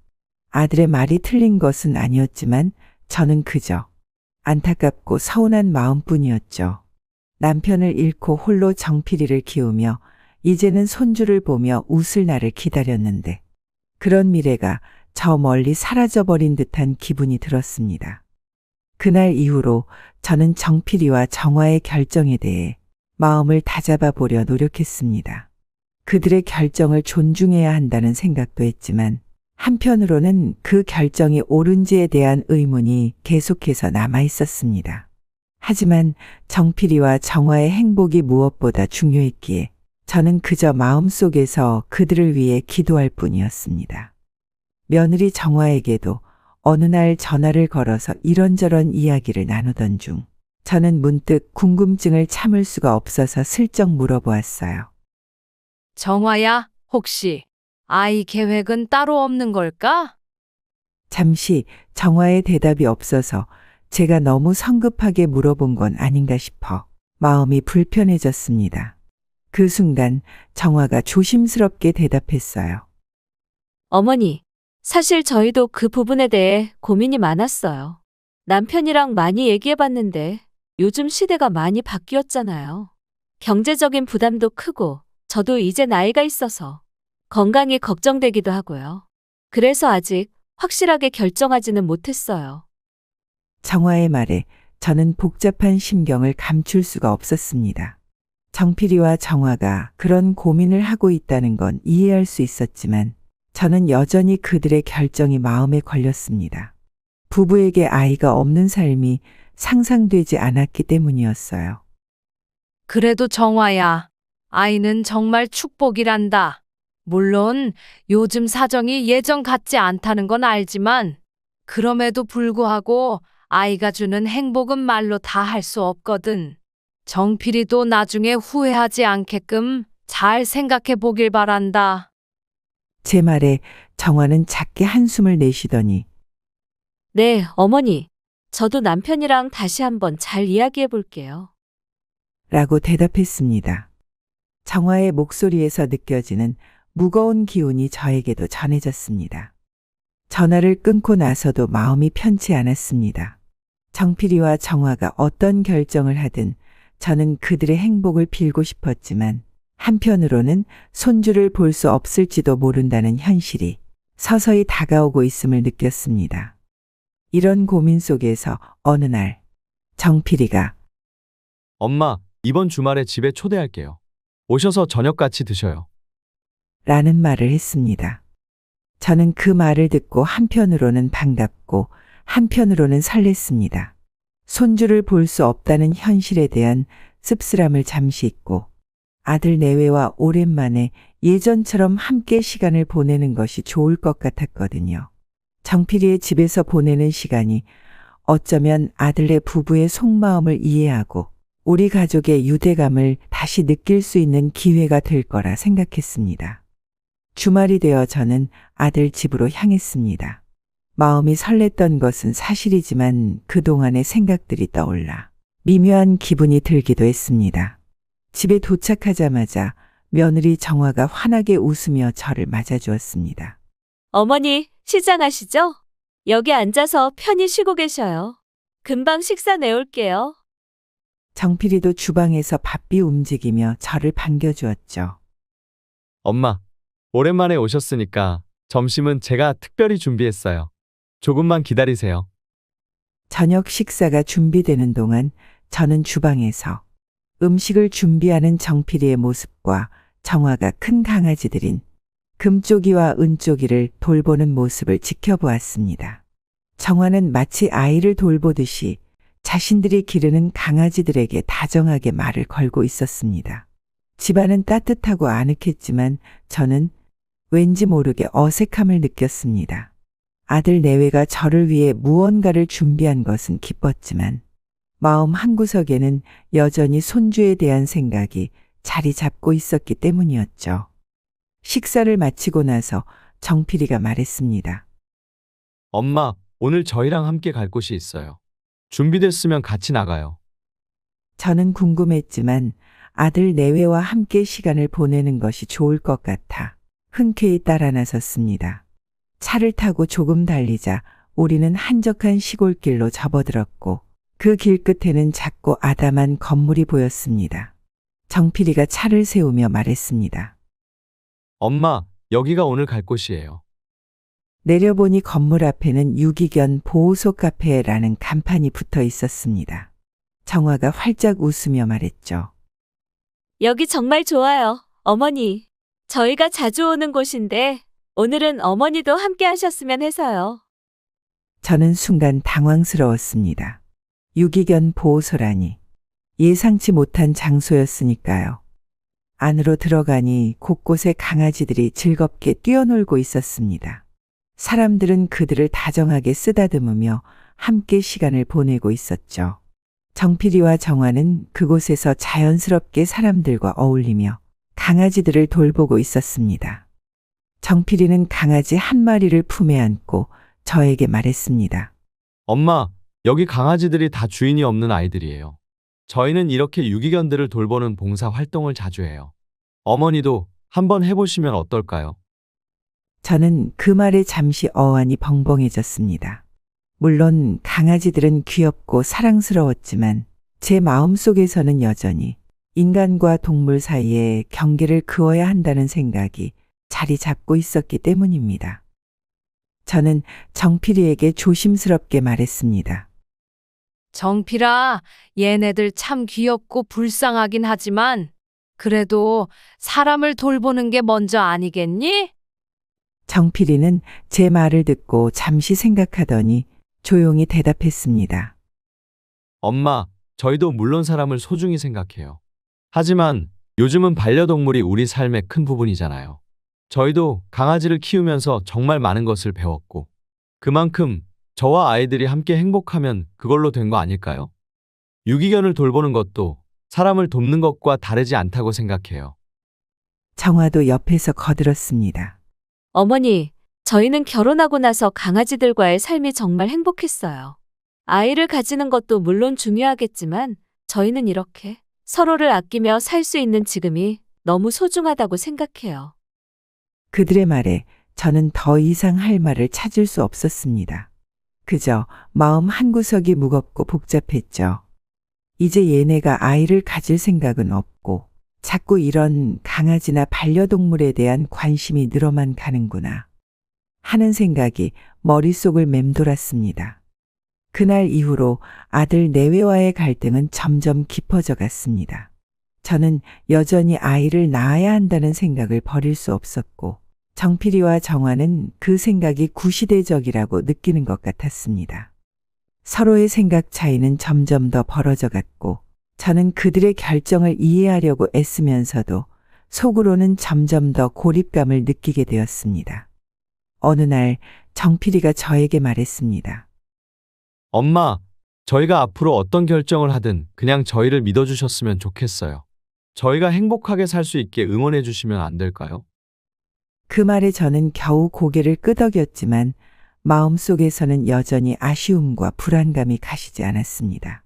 아들의 말이 틀린 것은 아니었지만 저는 그저 안타깝고 서운한 마음뿐이었죠. 남편을 잃고 홀로 정필이를 키우며 이제는 손주를 보며 웃을 날을 기다렸는데 그런 미래가 저 멀리 사라져버린 듯한 기분이 들었습니다. 그날 이후로 저는 정필이와 정화의 결정에 대해 마음을 다잡아 보려 노력했습니다. 그들의 결정을 존중해야 한다는 생각도 했지만 한편으로는 그 결정이 옳은지에 대한 의문이 계속해서 남아 있었습니다. 하지만 정필이와 정화의 행복이 무엇보다 중요했기에 저는 그저 마음속에서 그들을 위해 기도할 뿐이었습니다. 며느리 정화에게도 어느 날 전화를 걸어서 이런저런 이야기를 나누던 중 저는 문득 궁금증을 참을 수가 없어서 슬쩍 물어보았어요. 정화야, 혹시 아이 계획은 따로 없는 걸까? 잠시 정화의 대답이 없어서 제가 너무 성급하게 물어본 건 아닌가 싶어 마음이 불편해졌습니다. 그 순간 정화가 조심스럽게 대답했어요. 어머니, 사실 저희도 그 부분에 대해 고민이 많았어요. 남편이랑 많이 얘기해봤는데 요즘 시대가 많이 바뀌었잖아요. 경제적인 부담도 크고 저도 이제 나이가 있어서 건강이 걱정되기도 하고요. 그래서 아직 확실하게 결정하지는 못했어요. 정화의 말에 저는 복잡한 심경을 감출 수가 없었습니다. 정필이와 정화가 그런 고민을 하고 있다는 건 이해할 수 있었지만 저는 여전히 그들의 결정이 마음에 걸렸습니다. 부부에게 아이가 없는 삶이 상상되지 않았기 때문이었어요. 그래도 정화야, 아이는 정말 축복이란다. 물론 요즘 사정이 예전 같지 않다는 건 알지만 그럼에도 불구하고 아이가 주는 행복은 말로 다 할 수 없거든. 정필이도 나중에 후회하지 않게끔 잘 생각해 보길 바란다. 제 말에 정화는 작게 한숨을 내쉬더니 네, 어머니. 저도 남편이랑 다시 한번 잘 이야기해 볼게요. 라고 대답했습니다. 정화의 목소리에서 느껴지는 무거운 기운이 저에게도 전해졌습니다. 전화를 끊고 나서도 마음이 편치 않았습니다. 정필이와 정화가 어떤 결정을 하든 저는 그들의 행복을 빌고 싶었지만 한편으로는 손주를 볼 수 없을지도 모른다는 현실이 서서히 다가오고 있음을 느꼈습니다. 이런 고민 속에서 어느 날 정필이가 엄마, 이번 주말에 집에 초대할게요. 오셔서 저녁 같이 드셔요. 라는 말을 했습니다. 저는 그 말을 듣고 한편으로는 반갑고 한편으로는 설렜습니다. 손주를 볼 수 없다는 현실에 대한 씁쓸함을 잠시 잊고 아들 내외와 오랜만에 예전처럼 함께 시간을 보내는 것이 좋을 것 같았거든요. 정필이의 집에서 보내는 시간이 어쩌면 아들네 부부의 속마음을 이해하고 우리 가족의 유대감을 다시 느낄 수 있는 기회가 될 거라 생각했습니다. 주말이 되어 저는 아들 집으로 향했습니다. 마음이 설렜던 것은 사실이지만 그동안의 생각들이 떠올라 미묘한 기분이 들기도 했습니다. 집에 도착하자마자 며느리 정화가 환하게 웃으며 저를 맞아주었습니다. 어머니, 시장하시죠? 여기 앉아서 편히 쉬고 계셔요. 금방 식사 내올게요. 정필이도 주방에서 바삐 움직이며 저를 반겨주었죠. 엄마, 오랜만에 오셨으니까 점심은 제가 특별히 준비했어요. 조금만 기다리세요. 저녁 식사가 준비되는 동안 저는 주방에서 음식을 준비하는 정필이의 모습과 정화가 큰 강아지들인 금쪽이와 은쪽이를 돌보는 모습을 지켜보았습니다. 정화는 마치 아이를 돌보듯이 자신들이 기르는 강아지들에게 다정하게 말을 걸고 있었습니다. 집안은 따뜻하고 아늑했지만 저는 왠지 모르게 어색함을 느꼈습니다. 아들 내외가 저를 위해 무언가를 준비한 것은 기뻤지만 마음 한구석에는 여전히 손주에 대한 생각이 자리 잡고 있었기 때문이었죠. 식사를 마치고 나서 정필이가 말했습니다. 엄마, 오늘 저희랑 함께 갈 곳이 있어요. 준비됐으면 같이 나가요. 저는 궁금했지만 아들 내외와 함께 시간을 보내는 것이 좋을 것 같아 흔쾌히 따라 나섰습니다. 차를 타고 조금 달리자 우리는 한적한 시골길로 접어들었고 그 길 끝에는 작고 아담한 건물이 보였습니다. 정필이가 차를 세우며 말했습니다. 엄마, 여기가 오늘 갈 곳이에요. 내려보니 건물 앞에는 유기견 보호소 카페라는 간판이 붙어 있었습니다. 정화가 활짝 웃으며 말했죠. 여기 정말 좋아요, 어머니. 저희가 자주 오는 곳인데 오늘은 어머니도 함께 하셨으면 해서요. 저는 순간 당황스러웠습니다. 유기견 보호소라니 예상치 못한 장소였으니까요. 안으로 들어가니 곳곳에 강아지들이 즐겁게 뛰어놀고 있었습니다. 사람들은 그들을 다정하게 쓰다듬으며 함께 시간을 보내고 있었죠. 정필이와 정화는 그곳에서 자연스럽게 사람들과 어울리며 강아지들을 돌보고 있었습니다. 정필이는 강아지 한 마리를 품에 안고 저에게 말했습니다. 엄마, 여기 강아지들이 다 주인이 없는 아이들이에요. 저희는 이렇게 유기견들을 돌보는 봉사 활동을 자주 해요. 어머니도 한번 해보시면 어떨까요? 저는 그 말에 잠시 어안이 벙벙해졌습니다. 물론 강아지들은 귀엽고 사랑스러웠지만 제 마음속에서는 여전히 인간과 동물 사이에 경계를 그어야 한다는 생각이 자리 잡고 있었기 때문입니다. 저는 정필이에게 조심스럽게 말했습니다. 정필아, 얘네들 참 귀엽고 불쌍하긴 하지만 그래도 사람을 돌보는 게 먼저 아니겠니? 정필이는 제 말을 듣고 잠시 생각하더니 조용히 대답했습니다. 엄마, 저희도 물론 사람을 소중히 생각해요. 하지만 요즘은 반려동물이 우리 삶의 큰 부분이잖아요. 저희도 강아지를 키우면서 정말 많은 것을 배웠고, 그만큼 저와 아이들이 함께 행복하면 그걸로 된 거 아닐까요? 유기견을 돌보는 것도 사람을 돕는 것과 다르지 않다고 생각해요. 정화도 옆에서 거들었습니다. 어머니, 저희는 결혼하고 나서 강아지들과의 삶이 정말 행복했어요. 아이를 가지는 것도 물론 중요하겠지만 저희는 이렇게 서로를 아끼며 살 수 있는 지금이 너무 소중하다고 생각해요. 그들의 말에 저는 더 이상 할 말을 찾을 수 없었습니다. 그저 마음 한구석이 무겁고 복잡했죠. 이제 얘네가 아이를 가질 생각은 없고 자꾸 이런 강아지나 반려동물에 대한 관심이 늘어만 가는구나 하는 생각이 머릿속을 맴돌았습니다. 그날 이후로 아들 내외와의 갈등은 점점 깊어져 갔습니다. 저는 여전히 아이를 낳아야 한다는 생각을 버릴 수 없었고 정필이와 정화는 그 생각이 구시대적이라고 느끼는 것 같았습니다. 서로의 생각 차이는 점점 더 벌어져 갔고 저는 그들의 결정을 이해하려고 애쓰면서도 속으로는 점점 더 고립감을 느끼게 되었습니다. 어느 날 정필이가 저에게 말했습니다. 엄마, 저희가 앞으로 어떤 결정을 하든 그냥 저희를 믿어주셨으면 좋겠어요. 저희가 행복하게 살 수 있게 응원해 주시면 안 될까요? 그 말에 저는 겨우 고개를 끄덕였지만 마음속에서는 여전히 아쉬움과 불안감이 가시지 않았습니다.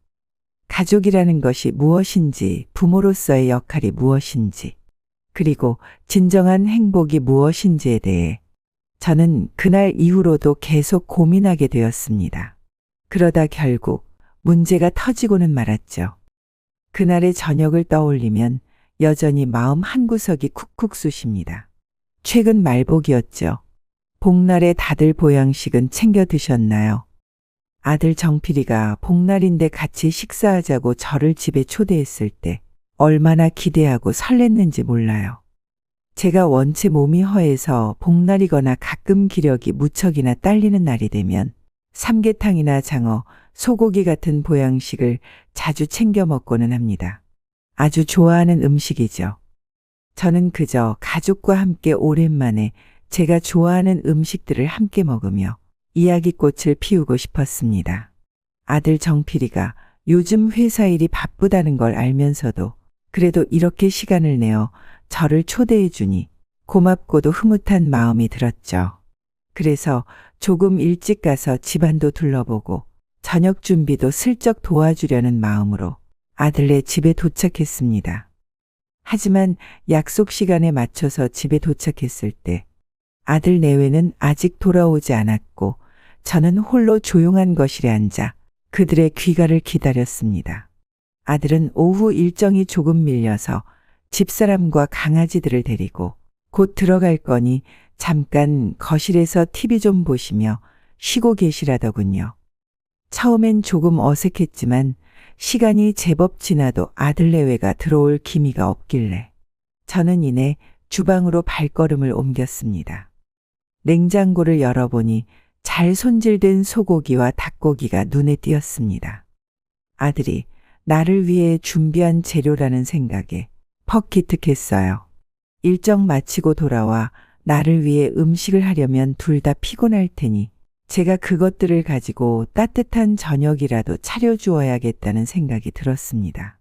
가족이라는 것이 무엇인지, 부모로서의 역할이 무엇인지, 그리고 진정한 행복이 무엇인지에 대해 저는 그날 이후로도 계속 고민하게 되었습니다. 그러다 결국 문제가 터지고는 말았죠. 그날의 저녁을 떠올리면 여전히 마음 한구석이 쿡쿡 쑤십니다. 최근 말복이었죠. 복날에 다들 보양식은 챙겨 드셨나요? 아들 정필이가 복날인데 같이 식사하자고 저를 집에 초대했을 때 얼마나 기대하고 설렜는지 몰라요. 제가 원체 몸이 허해서 복날이거나 가끔 기력이 무척이나 딸리는 날이 되면 삼계탕이나 장어, 소고기 같은 보양식을 자주 챙겨 먹고는 합니다. 아주 좋아하는 음식이죠. 저는 그저 가족과 함께 오랜만에 제가 좋아하는 음식들을 함께 먹으며 이야기꽃을 피우고 싶었습니다. 아들 정필이가 요즘 회사 일이 바쁘다는 걸 알면서도 그래도 이렇게 시간을 내어 저를 초대해 주니 고맙고도 흐뭇한 마음이 들었죠. 그래서 조금 일찍 가서 집안도 둘러보고 저녁 준비도 슬쩍 도와주려는 마음으로 아들네 집에 도착했습니다. 하지만 약속 시간에 맞춰서 집에 도착했을 때 아들 내외는 아직 돌아오지 않았고 저는 홀로 조용한 거실에 앉아 그들의 귀가를 기다렸습니다. 아들은 오후 일정이 조금 밀려서 집사람과 강아지들을 데리고 곧 들어갈 거니 잠깐 거실에서 TV 좀 보시며 쉬고 계시라더군요. 처음엔 조금 어색했지만 시간이 제법 지나도 아들 내외가 들어올 기미가 없길래 저는 이내 주방으로 발걸음을 옮겼습니다. 냉장고를 열어보니 잘 손질된 소고기와 닭고기가 눈에 띄었습니다. 아들이 나를 위해 준비한 재료라는 생각에 퍽 기특했어요. 일정 마치고 돌아와 나를 위해 음식을 하려면 둘 다 피곤할 테니 제가 그것들을 가지고 따뜻한 저녁이라도 차려주어야겠다는 생각이 들었습니다.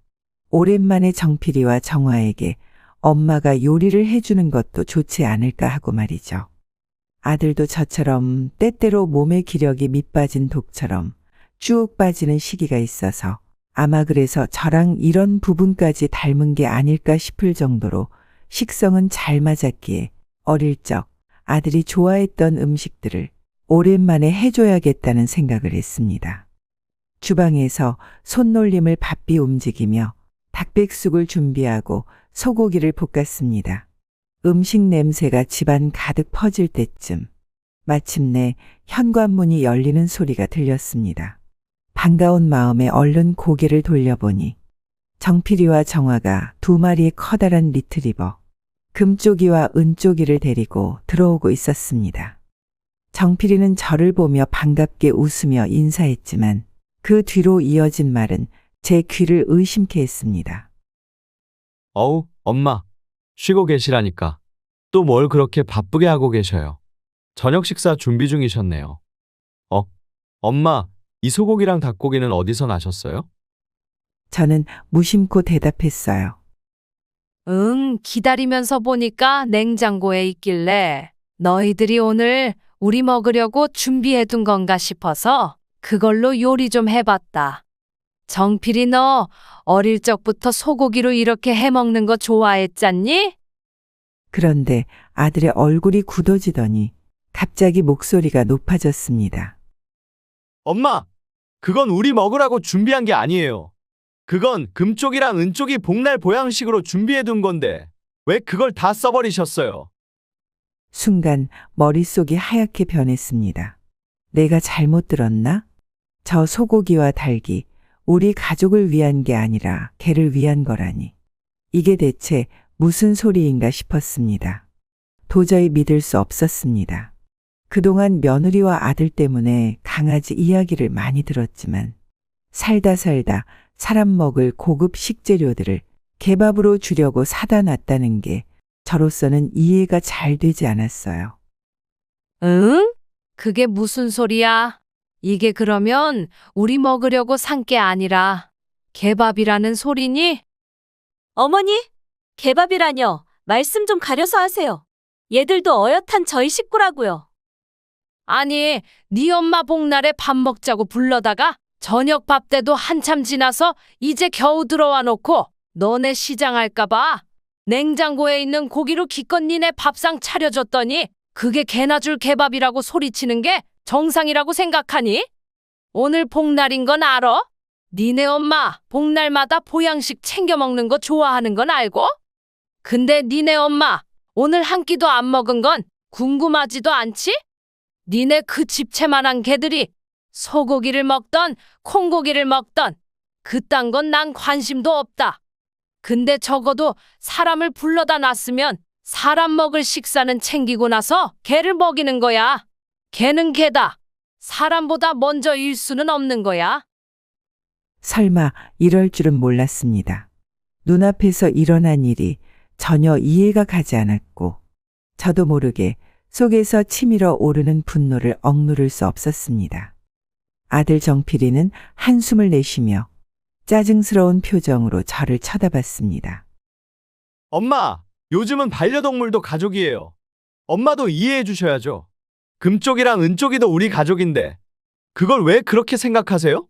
오랜만에 정필이와 정화에게 엄마가 요리를 해주는 것도 좋지 않을까 하고 말이죠. 아들도 저처럼 때때로 몸의 기력이 밑빠진 독처럼 쭉 빠지는 시기가 있어서 아마 그래서 저랑 이런 부분까지 닮은 게 아닐까 싶을 정도로 식성은 잘 맞았기에 어릴 적 아들이 좋아했던 음식들을 오랜만에 해줘야겠다는 생각을 했습니다. 주방에서 손놀림을 바삐 움직이며 닭백숙을 준비하고 소고기를 볶았습니다. 음식 냄새가 집안 가득 퍼질 때쯤 마침내 현관문이 열리는 소리가 들렸습니다. 반가운 마음에 얼른 고개를 돌려보니 정필이와 정화가 두 마리의 커다란 리트리버, 금쪽이와 은쪽이를 데리고 들어오고 있었습니다. 정필이는 저를 보며 반갑게 웃으며 인사했지만 그 뒤로 이어진 말은 제 귀를 의심케 했습니다. 어우, 엄마. 쉬고 계시라니까. 또 뭘 그렇게 바쁘게 하고 계셔요. 저녁 식사 준비 중이셨네요. 엄마, 이 소고기랑 닭고기는 어디서 나셨어요? 저는 무심코 대답했어요. 응, 기다리면서 보니까 냉장고에 있길래 너희들이 오늘 우리 먹으려고 준비해둔 건가 싶어서 그걸로 요리 좀 해봤다. 정필이 너 어릴 적부터 소고기로 이렇게 해먹는 거 좋아했잖니? 그런데 아들의 얼굴이 굳어지더니 갑자기 목소리가 높아졌습니다. 엄마, 그건 우리 먹으라고 준비한 게 아니에요. 그건 금쪽이랑 은쪽이 복날 보양식으로 준비해둔 건데 왜 그걸 다 써버리셨어요? 순간 머릿속이 하얗게 변했습니다. 내가 잘못 들었나? 저 소고기와 닭이 우리 가족을 위한 게 아니라 걔를 위한 거라니. 이게 대체 무슨 소리인가 싶었습니다. 도저히 믿을 수 없었습니다. 그동안 며느리와 아들 때문에 강아지 이야기를 많이 들었지만 살다 사람 먹을 고급 식재료들을 개밥으로 주려고 사다 놨다는 게 저로서는 이해가 잘 되지 않았어요. 응? 그게 무슨 소리야? 이게 그러면 우리 먹으려고 산 게 아니라 개밥이라는 소리니? 어머니, 개밥이라뇨. 말씀 좀 가려서 하세요. 얘들도 어엿한 저희 식구라고요. 아니, 네 엄마 복날에 밥 먹자고 불러다가 저녁 밥 때도 한참 지나서 이제 겨우 들어와 놓고 너네 시장할까봐 냉장고에 있는 고기로 기껏 니네 밥상 차려줬더니 그게 개나 줄 개밥이라고 소리치는 게 정상이라고 생각하니? 오늘 복날인 건 알아? 니네 엄마 복날마다 보양식 챙겨 먹는 거 좋아하는 건 알고? 근데 니네 엄마 오늘 한 끼도 안 먹은 건 궁금하지도 않지? 니네 그 집채만한 개들이 소고기를 먹던 콩고기를 먹던 그딴 건 난 관심도 없다. 근데 적어도 사람을 불러다 놨으면 사람 먹을 식사는 챙기고 나서 개를 먹이는 거야. 개는 개다. 사람보다 먼저 일 수는 없는 거야. 설마 이럴 줄은 몰랐습니다. 눈앞에서 일어난 일이 전혀 이해가 가지 않았고 저도 모르게 속에서 치밀어 오르는 분노를 억누를 수 없었습니다. 아들 정필이는 한숨을 내쉬며 짜증스러운 표정으로 저를 쳐다봤습니다. 엄마, 요즘은 반려동물도 가족이에요. 엄마도 이해해 주셔야죠. 금쪽이랑 은쪽이도 우리 가족인데 그걸 왜 그렇게 생각하세요?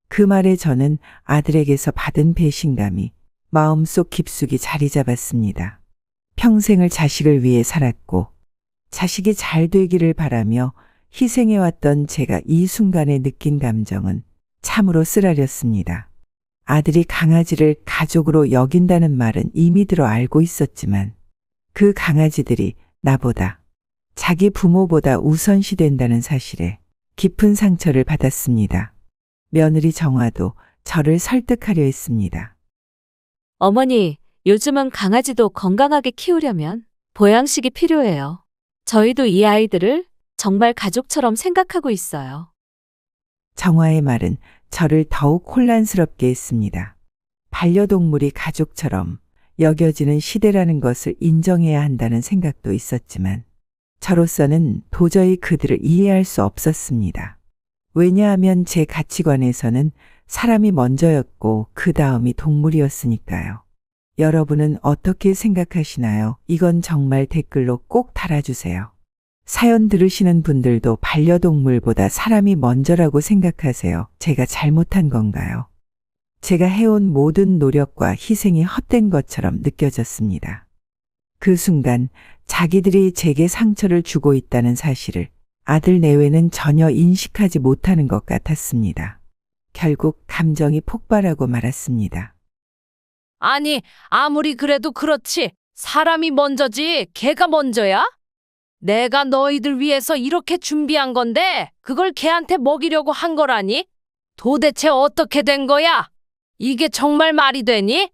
그 말에 저는 아들에게서 받은 배신감이 마음속 깊숙이 자리 잡았습니다. 평생을 자식을 위해 살았고 자식이 잘 되기를 바라며 희생해왔던 제가 이 순간에 느낀 감정은 참으로 쓰라렸습니다. 아들이 강아지를 가족으로 여긴다는 말은 이미 들어 알고 있었지만 그 강아지들이 나보다 자기 부모보다 우선시된다는 사실에 깊은 상처를 받았습니다. 며느리 정화도 저를 설득하려 했습니다. 어머니, 요즘은 강아지도 건강하게 키우려면 보양식이 필요해요. 저희도 이 아이들을 정말 가족처럼 생각하고 있어요. 정화의 말은 저를 더욱 혼란스럽게 했습니다. 반려동물이 가족처럼 여겨지는 시대라는 것을 인정해야 한다는 생각도 있었지만 저로서는 도저히 그들을 이해할 수 없었습니다. 왜냐하면 제 가치관에서는 사람이 먼저였고 그 다음이 동물이었으니까요. 여러분은 어떻게 생각하시나요? 이건 정말 댓글로 꼭 달아주세요. 사연 들으시는 분들도 반려동물보다 사람이 먼저라고 생각하세요. 제가 잘못한 건가요? 제가 해온 모든 노력과 희생이 헛된 것처럼 느껴졌습니다. 그 순간 자기들이 제게 상처를 주고 있다는 사실을 아들 내외는 전혀 인식하지 못하는 것 같았습니다. 결국 감정이 폭발하고 말았습니다. 아니, 아무리 그래도 그렇지. 사람이 먼저지 개가 먼저야? 내가 너희들 위해서 이렇게 준비한 건데 그걸 개한테 먹이려고 한 거라니? 도대체 어떻게 된 거야? 이게 정말 말이 되니?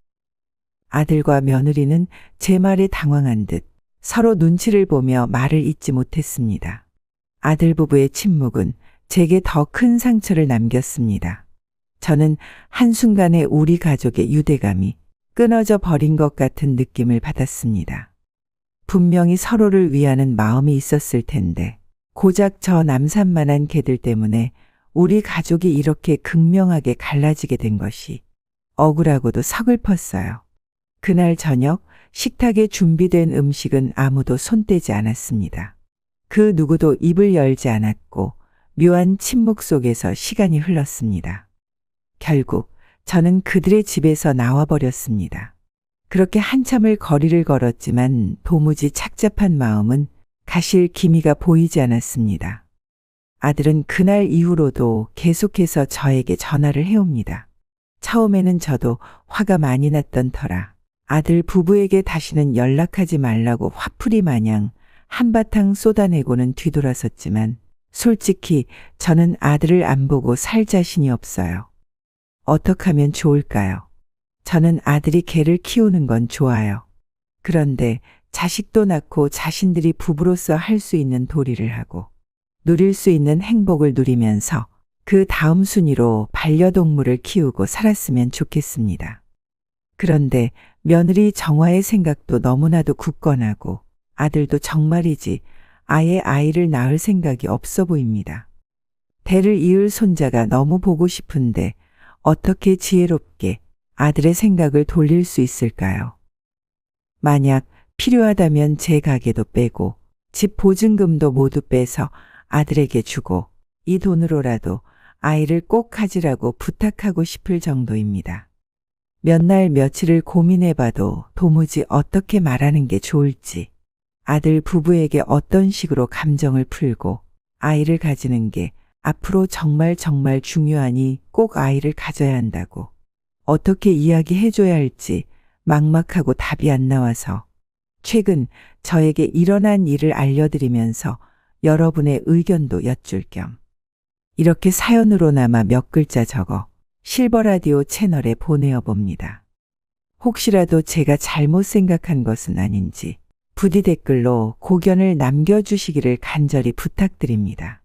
아들과 며느리는 제 말에 당황한 듯 서로 눈치를 보며 말을 잇지 못했습니다. 아들 부부의 침묵은 제게 더 큰 상처를 남겼습니다. 저는 한순간에 우리 가족의 유대감이 끊어져 버린 것 같은 느낌을 받았습니다. 분명히 서로를 위하는 마음이 있었을 텐데 고작 저 남산만한 개들 때문에 우리 가족이 이렇게 극명하게 갈라지게 된 것이 억울하고도 서글펐어요. 그날 저녁 식탁에 준비된 음식은 아무도 손대지 않았습니다. 그 누구도 입을 열지 않았고 묘한 침묵 속에서 시간이 흘렀습니다. 결국 저는 그들의 집에서 나와버렸습니다. 그렇게 한참을 거리를 걸었지만 도무지 착잡한 마음은 가실 기미가 보이지 않았습니다. 아들은 그날 이후로도 계속해서 저에게 전화를 해옵니다. 처음에는 저도 화가 많이 났던 터라 아들 부부에게 다시는 연락하지 말라고 화풀이 마냥 한바탕 쏟아내고는 뒤돌아섰지만 솔직히 저는 아들을 안 보고 살 자신이 없어요. 어떻게 하면 좋을까요? 저는 아들이 개를 키우는 건 좋아요. 그런데 자식도 낳고 자신들이 부부로서 할 수 있는 도리를 하고 누릴 수 있는 행복을 누리면서 그 다음 순위로 반려동물을 키우고 살았으면 좋겠습니다. 그런데 며느리 정화의 생각도 너무나도 굳건하고 아들도 정말이지 아예 아이를 낳을 생각이 없어 보입니다. 대를 이을 손자가 너무 보고 싶은데 어떻게 지혜롭게 아들의 생각을 돌릴 수 있을까요? 만약 필요하다면 제 가게도 빼고 집 보증금도 모두 빼서 아들에게 주고 이 돈으로라도 아이를 꼭 가지라고 부탁하고 싶을 정도입니다. 몇 날 며칠을 고민해봐도 도무지 어떻게 말하는 게 좋을지, 아들 부부에게 어떤 식으로 감정을 풀고 아이를 가지는 게 앞으로 정말 중요하니 꼭 아이를 가져야 한다고 어떻게 이야기해줘야 할지 막막하고 답이 안 나와서 최근 저에게 일어난 일을 알려드리면서 여러분의 의견도 여쭐 겸 이렇게 사연으로나마 몇 글자 적어 실버라디오 채널에 보내어 봅니다. 혹시라도 제가 잘못 생각한 것은 아닌지 부디 댓글로 고견을 남겨주시기를 간절히 부탁드립니다.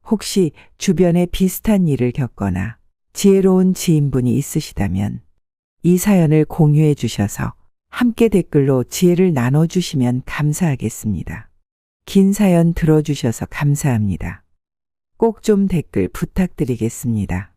혹시 주변에 비슷한 일을 겪거나 지혜로운 지인분이 있으시다면 이 사연을 공유해 주셔서 함께 댓글로 지혜를 나눠주시면 감사하겠습니다. 긴 사연 들어주셔서 감사합니다. 꼭 좀 댓글 부탁드리겠습니다.